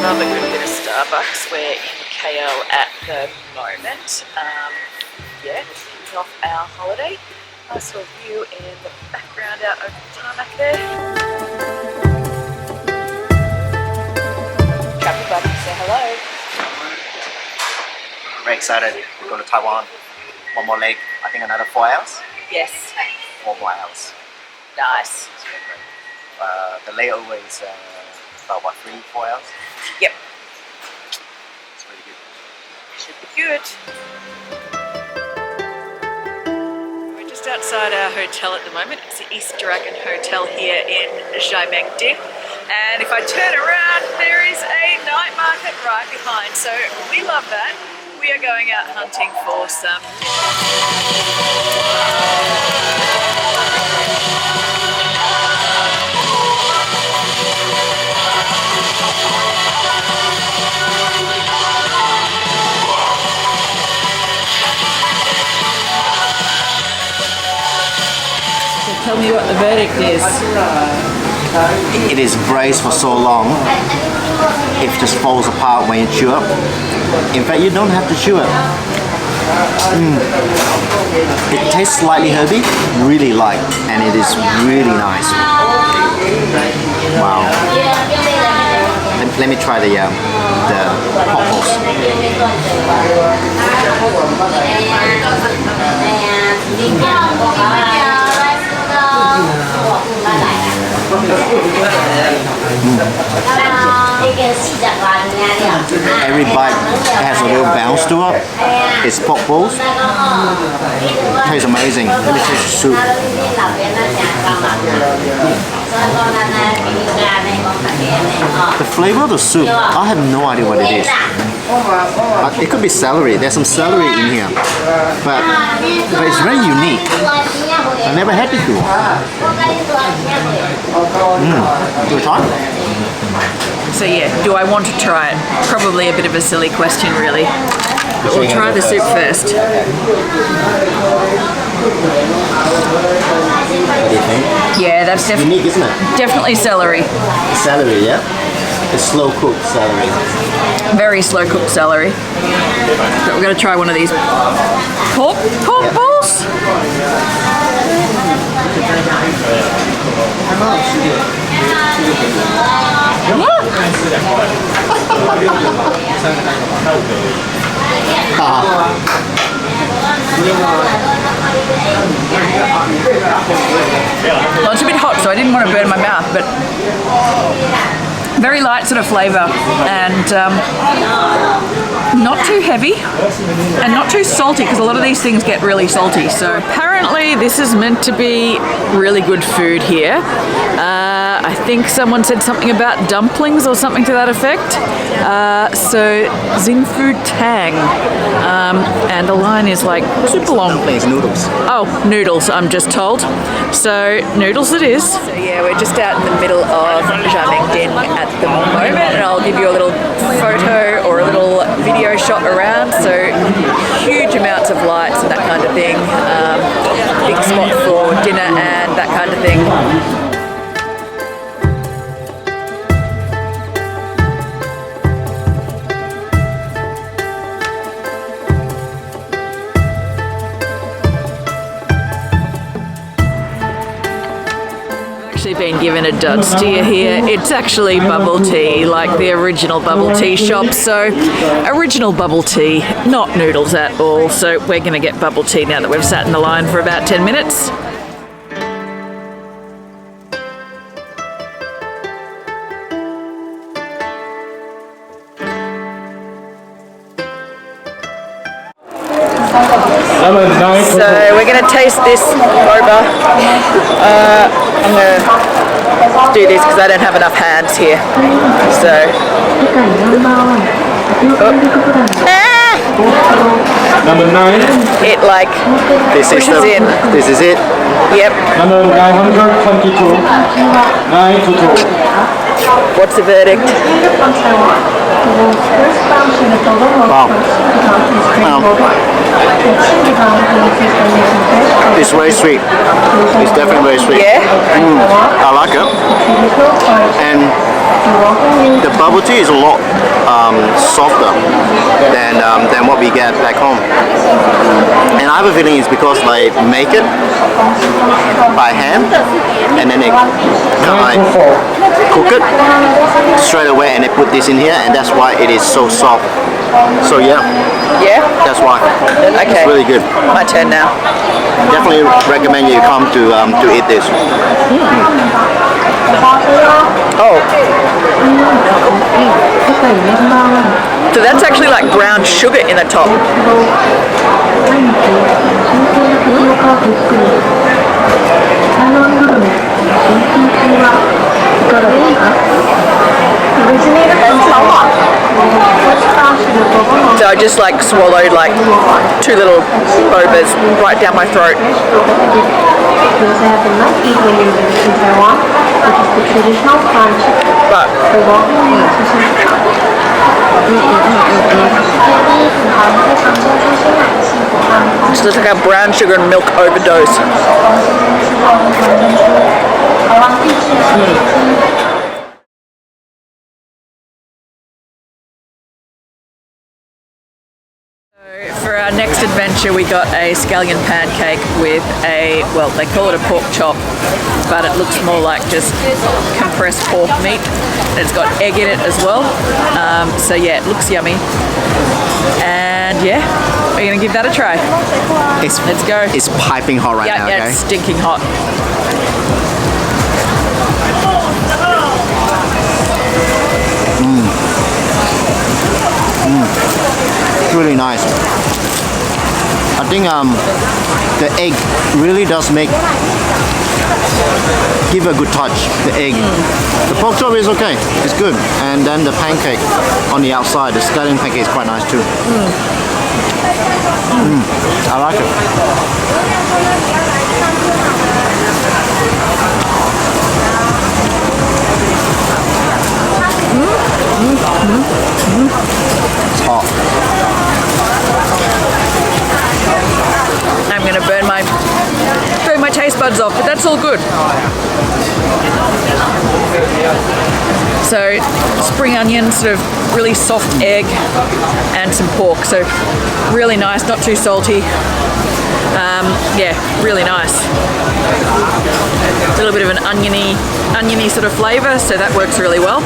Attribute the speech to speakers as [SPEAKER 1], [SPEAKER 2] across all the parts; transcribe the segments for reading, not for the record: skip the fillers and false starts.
[SPEAKER 1] love a good bit of Starbucks. We're in KL at the moment. Yeah, just kicking off our holiday. Nice little view in the background out over the tarmac there. Travel buddy, say hello.
[SPEAKER 2] Very excited. We're going to Taiwan. One more leg. I think another 4 hours.
[SPEAKER 1] Yes.
[SPEAKER 2] 4 more hours.
[SPEAKER 1] Nice.
[SPEAKER 2] The layover is about what, 3-4 hours?
[SPEAKER 1] Yep.
[SPEAKER 2] It's really good.
[SPEAKER 1] Should be good. We're just outside our hotel at the moment. It's the East Dragon Hotel here in Ximending. And if I turn around, there is a night market right behind. So we love that. We are going out hunting for some. Tell me what the verdict is.
[SPEAKER 2] It is braised for so long, it just falls apart when you chew it. In fact, you don't have to chew it. It tastes slightly herby, really light, and it is really nice. Wow. Let me try the popples. Every bite has a little bounce to it. It's pork balls. Tastes amazing. Let me taste the soup. The flavor of the soup, I have no idea what it is. It could be celery. There's some celery in here, but it's very unique. I never had it before. Do you try?
[SPEAKER 1] So yeah, do I want to try it? Probably a bit of a silly question, really. But we'll try the soup first.
[SPEAKER 2] What do you think?
[SPEAKER 1] Yeah, that's
[SPEAKER 2] Unique, isn't it?
[SPEAKER 1] definitely celery.
[SPEAKER 2] Celery, yeah? It's slow cooked celery.
[SPEAKER 1] Very slow cooked celery. But we're going to try one of these pork balls. Well, it's a bit hot, so I didn't want to burn my mouth, but very light sort of flavour and not too heavy and not too salty, because a lot of these things get really salty. So apparently this is meant to be really good food here. I think someone said something about dumplings or something to that effect. So Xingfu Tang, and the line is like super long.
[SPEAKER 2] Dumplings, noodles.
[SPEAKER 1] Oh, noodles, I'm just told. So noodles it is. So yeah, we're just out in the middle of Ximending at the moment, and I'll give you a little photo or a little video shot around. So huge amounts of lights and that kind of thing. Big spot for dinner and that kind of thing. Been given a dud steer here. It's actually bubble tea, like the original bubble tea shop. So original bubble tea, not noodles at all. So we're going to get bubble tea now that we've sat in the line for about 10 minutes. So we're going to taste this boba. I'm going to do this because I don't have enough hands here. So.
[SPEAKER 3] Number 9.
[SPEAKER 1] It like pushes in.
[SPEAKER 2] This is it.
[SPEAKER 1] Yep.
[SPEAKER 3] Number 922. 922.
[SPEAKER 1] What's the verdict?
[SPEAKER 2] Wow. It's very sweet. It's definitely very sweet.
[SPEAKER 1] Yeah?
[SPEAKER 2] I like it. and the bubble tea is a lot softer than what we get back home. And I have a feeling it's because they make it by hand and then they kind of like cook it straight away and they put this in here, and that's why it is so soft. So yeah, that's why.
[SPEAKER 1] Okay.
[SPEAKER 2] It's really good.
[SPEAKER 1] My turn now.
[SPEAKER 2] Definitely recommend you come to eat this.
[SPEAKER 1] Oh. So that's actually like brown sugar in the top. So I just like swallowed like 2 little bobas right down my throat.
[SPEAKER 4] We also have the must eat when you visit in Taiwan, which is the traditional crunch.
[SPEAKER 1] But
[SPEAKER 4] We welcome you to some.
[SPEAKER 1] it's just like a brown sugar and milk overdose. For our next adventure, we got a scallion pancake with a, well, they call it a pork chop, but it looks more like just compressed pork meat. And it's got egg in it as well. So yeah, it looks yummy. And yeah, we're gonna give that a try. Let's go.
[SPEAKER 2] It's piping hot right now,
[SPEAKER 1] Yeah,
[SPEAKER 2] okay?
[SPEAKER 1] it's stinking hot.
[SPEAKER 2] Really nice. I think the egg really does give a good touch, the egg. The pork chop is okay, it's good. And then the pancake on the outside, the scallion pancake is quite nice too. I like it. It's hot.
[SPEAKER 1] I'm gonna burn my taste buds off, but that's all good. So spring onion, sort of really soft egg, and some pork. So really nice, not too salty. Yeah, really nice. A little bit of an oniony sort of flavour, so that works really well.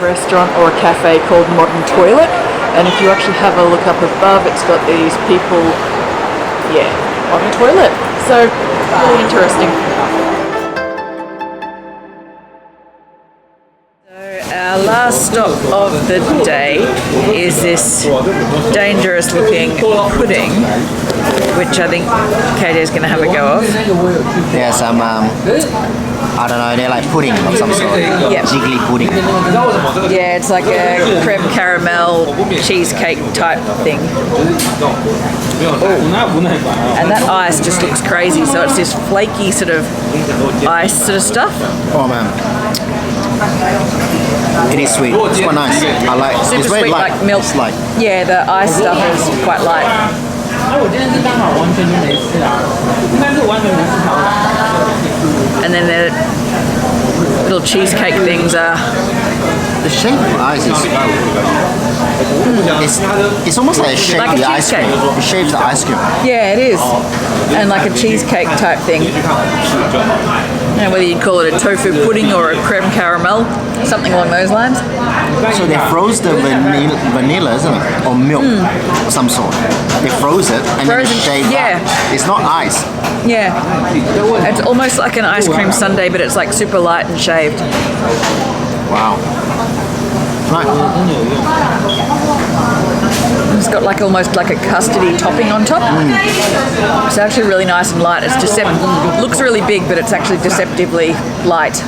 [SPEAKER 1] Restaurant or a cafe called Modern Toilet, and if you actually have a look up above, it's got these people, Modern Toilet, so really interesting. So our last stop of the day is this dangerous looking pudding, which I think KJ is going to have a go of.
[SPEAKER 2] Yeah, some I don't know, they're like pudding of some sort.
[SPEAKER 1] Yeah.
[SPEAKER 2] Jiggly pudding.
[SPEAKER 1] Yeah, it's like a creme caramel cheesecake type thing. And that ice just looks crazy. So it's this flaky sort of ice sort of stuff.
[SPEAKER 2] Oh man. It is sweet. It's quite nice. I like it.
[SPEAKER 1] Super
[SPEAKER 2] It's very
[SPEAKER 1] sweet,
[SPEAKER 2] light.
[SPEAKER 1] like milk.
[SPEAKER 2] It's light.
[SPEAKER 1] Yeah, the ice stuff is quite light. And then the little cheesecake things are.
[SPEAKER 2] The shape of the ice is it's almost like a shape
[SPEAKER 1] Like a
[SPEAKER 2] of the ice cream.
[SPEAKER 1] cheesecake.
[SPEAKER 2] It shapes the ice cream.
[SPEAKER 1] Yeah, it is. And like a cheesecake type thing. You know, whether you'd call it a tofu pudding or a creme caramel, something along those lines.
[SPEAKER 2] So they froze the vanilla, isn't it? Or milk of some sort. They froze it and then
[SPEAKER 1] Frozen,
[SPEAKER 2] they shaved
[SPEAKER 1] yeah.
[SPEAKER 2] that. It's not ice.
[SPEAKER 1] Yeah. It's almost like an ice cream sundae, but it's like super light and shaved.
[SPEAKER 2] Wow. Right.
[SPEAKER 1] It's got like almost like a custardy topping on top. It's actually really nice and light. It's looks really big, but it's actually deceptively light.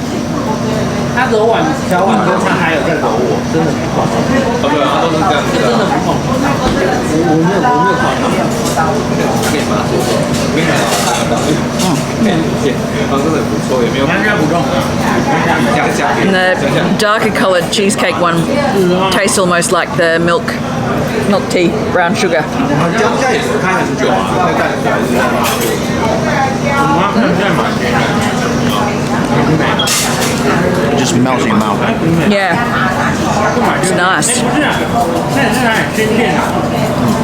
[SPEAKER 5] 它柔软小碗跟它还有这个我真的不夸张，对啊，都是这样，真的不夸张。我没有夸张，可以把它说，我跟你讲，
[SPEAKER 1] And the darker coloured cheesecake one tastes almost like the milk tea, brown sugar.
[SPEAKER 5] 江家也是开很久啊，大概我妈看现在买的。
[SPEAKER 2] It just melts in your mouth.
[SPEAKER 1] Yeah, it's nice.
[SPEAKER 5] 不是啊，那是哪里深圳啊？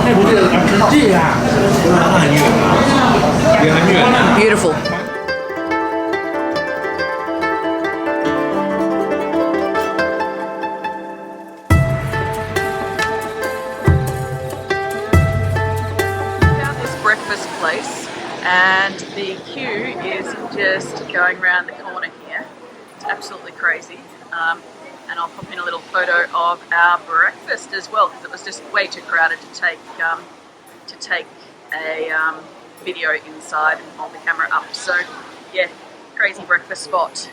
[SPEAKER 5] 那不是实际啊？那很远啊，也很远啊。
[SPEAKER 1] Beautiful. Breakfast place, and the queue is just going around the corner here. It's absolutely crazy. And I'll pop in a little photo of our breakfast as well, because it was just way too crowded to take a video inside and hold the camera up. So yeah, crazy breakfast spot.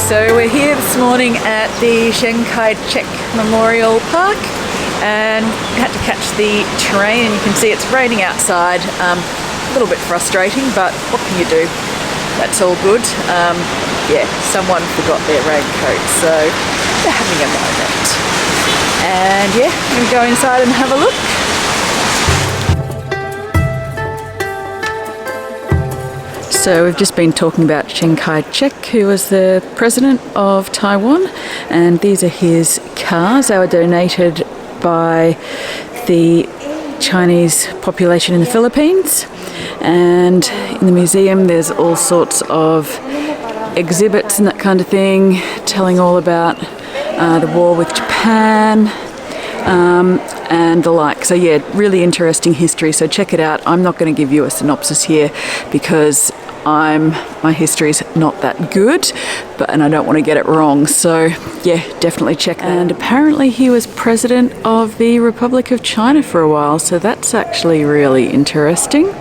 [SPEAKER 1] So we're here this morning at the Chiang Kai Shek Memorial Park, and had to catch the train, and you can see it's raining outside. A little bit frustrating, but what can you do? That's all good. Yeah, someone forgot their raincoat, so they're having a moment. And yeah, I'm gonna go inside and have a look. So we've just been talking about Chiang Kai Shek, who was the president of Taiwan, and these are his cars. They were donated by the Chinese population in the Philippines, and in the museum there's all sorts of exhibits and that kind of thing, telling all about the war with Japan and the like. So yeah, really interesting history, so check it out. I'm not going to give you a synopsis here because my history's not that good, and I don't want to get it wrong, so yeah, definitely check that. And apparently he was president of the Republic of China for a while, so that's actually really interesting.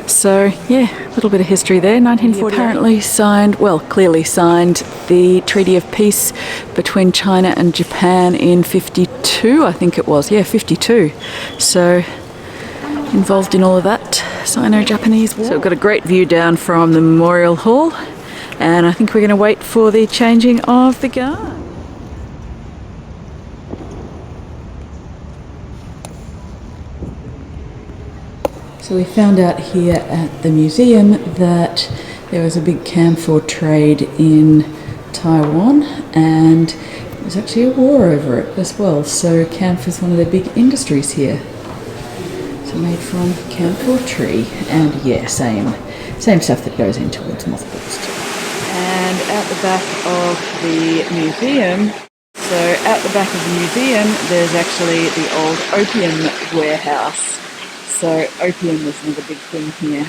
[SPEAKER 1] So yeah, a little bit of history there. 1940 apparently signed, well, clearly signed the Treaty of Peace between China and Japan in 52, I think it was. Yeah, 52. So involved in all of that Sino-Japanese war. So we've got a great view down from the Memorial Hall, and I think we're going to wait for the changing of the guard. So we found out here at the museum that there was a big camphor trade in Taiwan, and there was actually a war over it as well. So camphor is one of the big industries here. So made from camphor tree, and yeah, same stuff that goes in towards mothballs too. And out the back of the museum, there's actually the old opium warehouse. So opium was another big thing here.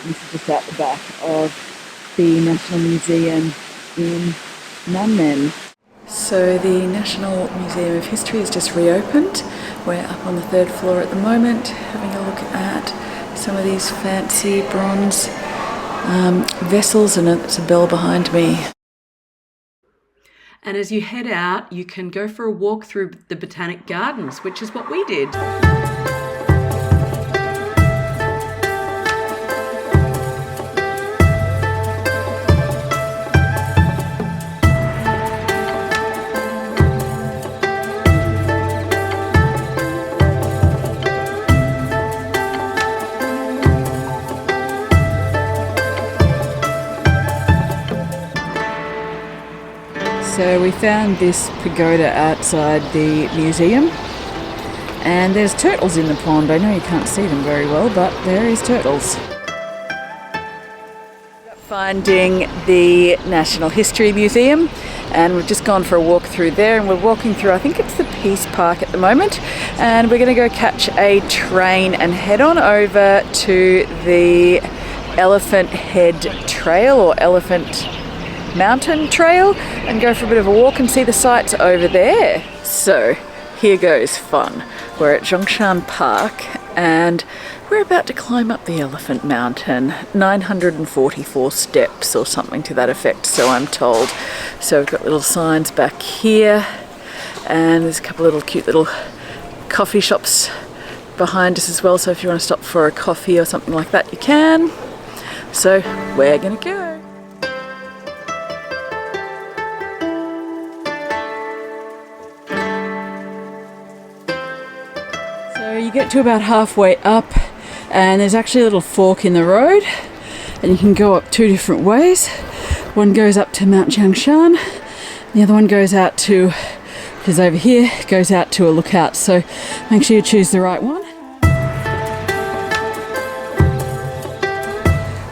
[SPEAKER 1] This is just out the back of the National Museum in Nanmen. So the National Museum of History has just reopened. We're up on the 3rd floor at the moment, having a look at some of these fancy bronze vessels, and it's a bell behind me.
[SPEAKER 6] And as you head out, you can go for a walk through the Botanic Gardens, which is what we did.
[SPEAKER 1] So we found this pagoda outside the museum, and there's turtles in the pond. I know you can't see them very well, but there is turtles. Finding the National History Museum, and we've just gone for a walk through there, and we're walking through, I think it's the Peace Park at the moment, and we're going to go catch a train and head on over to the Elephant Head Trail, or Elephant Mountain Trail, and go for a bit of a walk and see the sights over there. So here goes fun. We're at Zhongshan Park, and we're about to climb up the Elephant Mountain, 944 steps or something to that effect, so I'm told. So we've got little signs back here, and there's a couple little cute little coffee shops behind us as well, so if you want to stop for a coffee or something like that, you can. So we're gonna go. So you get to about halfway up and there's actually a little fork in the road and you can go up two different ways. One goes up to Mount Jiangshan, the other one goes out to, which is over here, goes out to a lookout. So make sure you choose the right one.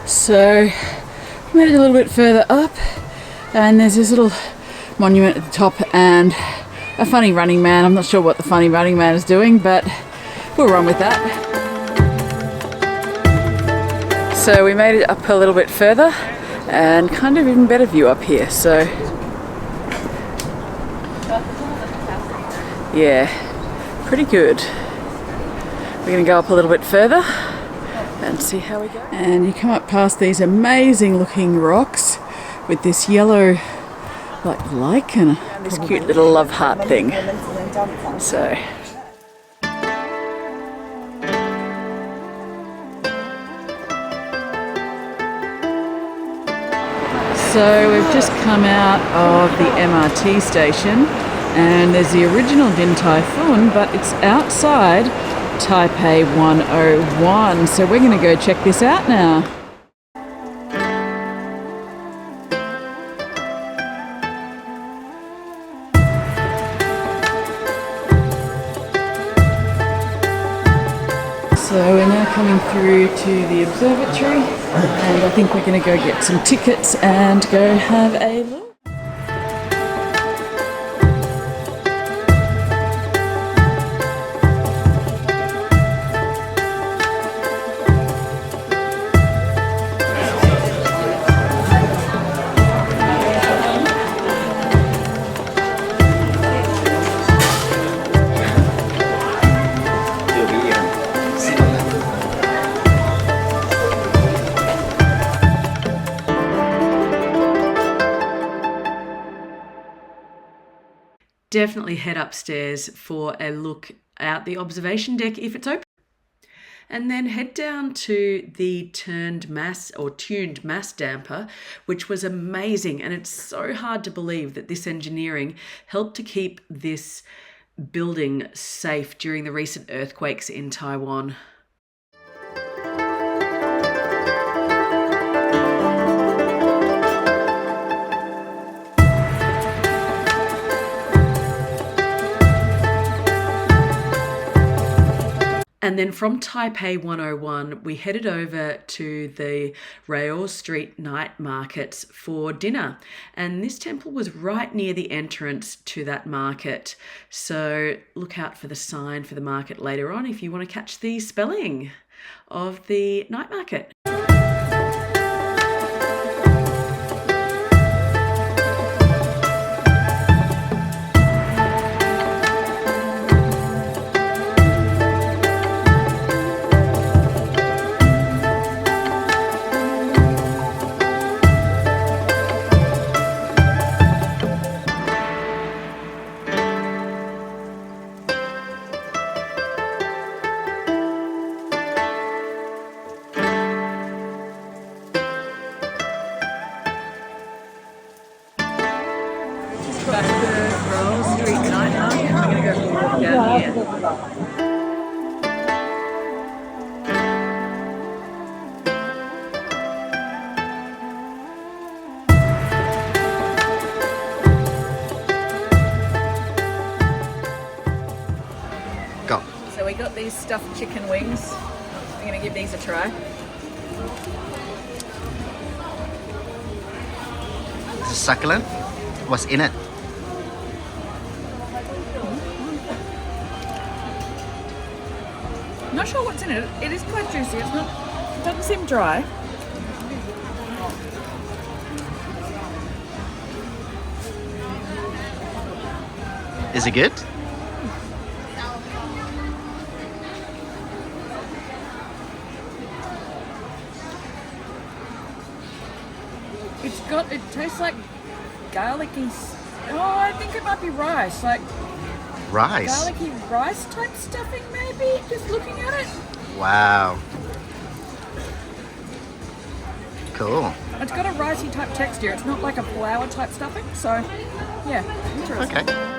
[SPEAKER 1] So made it a little bit further up and there's this little monument at the top and a funny running man. I'm not sure what the funny running man is doing, but we'll run with that. So we made it up a little bit further and kind of even better view up here. So yeah, pretty good. We're gonna go up a little bit further and see how we go. And you come up past these amazing looking rocks with this yellow like lichen, and this cute little love heart thing. So we've just come out of the MRT station and there's the original Din Tai Fung, but it's outside Taipei 101. So we're going to go check this out now. So we're now coming through to the observatory and I think we're going to go get some tickets and go have a look.
[SPEAKER 6] Definitely head upstairs for a look out the observation deck if it's open. And then head down to the tuned mass damper, which was amazing. And it's so hard to believe that this engineering helped to keep this building safe during the recent earthquakes in Taiwan. And then from Taipei 101, we headed over to the Raohe Street night markets for dinner. And this temple was right near the entrance to that market. So look out for the sign for the market later on if you want to catch the spelling of the night market. Back to Raohe Street night market. We're going to go for a walk down here.
[SPEAKER 2] Go.
[SPEAKER 1] So we got these stuffed chicken wings. We're going to give these a try.
[SPEAKER 2] It's succulent. What's in it?
[SPEAKER 1] Not sure what's in it. It is quite juicy. It doesn't seem dry.
[SPEAKER 2] Is it good?
[SPEAKER 1] It tastes like garlicky. Oh, I think it might be rice. Like
[SPEAKER 2] Rice.
[SPEAKER 1] garlicky rice type stuffing maybe, just looking at it.
[SPEAKER 2] Wow. Cool.
[SPEAKER 1] It's got a ricey type texture. It's not like a flour type stuffing, so yeah, interesting.
[SPEAKER 2] Okay.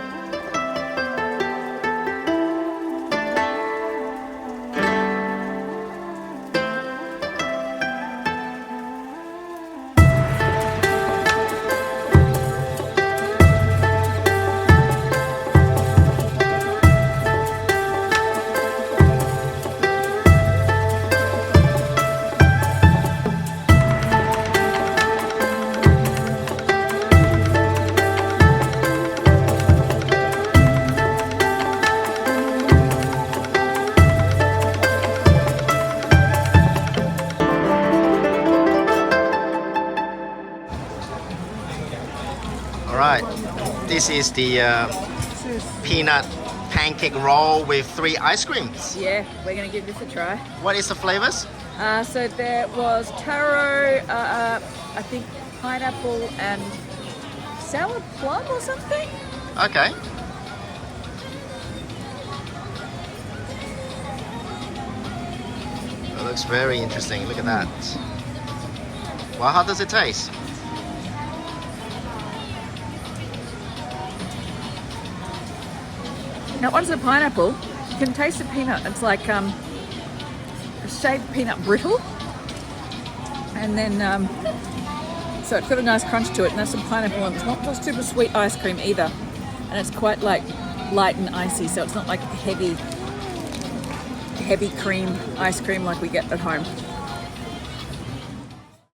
[SPEAKER 2] Alright, this is the peanut pancake roll with 3 ice creams.
[SPEAKER 1] Yeah, we're gonna give this a try.
[SPEAKER 2] What is the flavors?
[SPEAKER 1] So there was taro, I think pineapple and sour plum or something.
[SPEAKER 2] Okay. It looks very interesting. Look at that. Well, how does it taste?
[SPEAKER 1] Now, once the pineapple, you can taste the peanut. It's like a shaved peanut brittle. And then, so it's got a nice crunch to it, and there's some pineapple, and it's not just super sweet ice cream either. And it's quite like light and icy, so it's not like heavy cream ice cream like we get at home.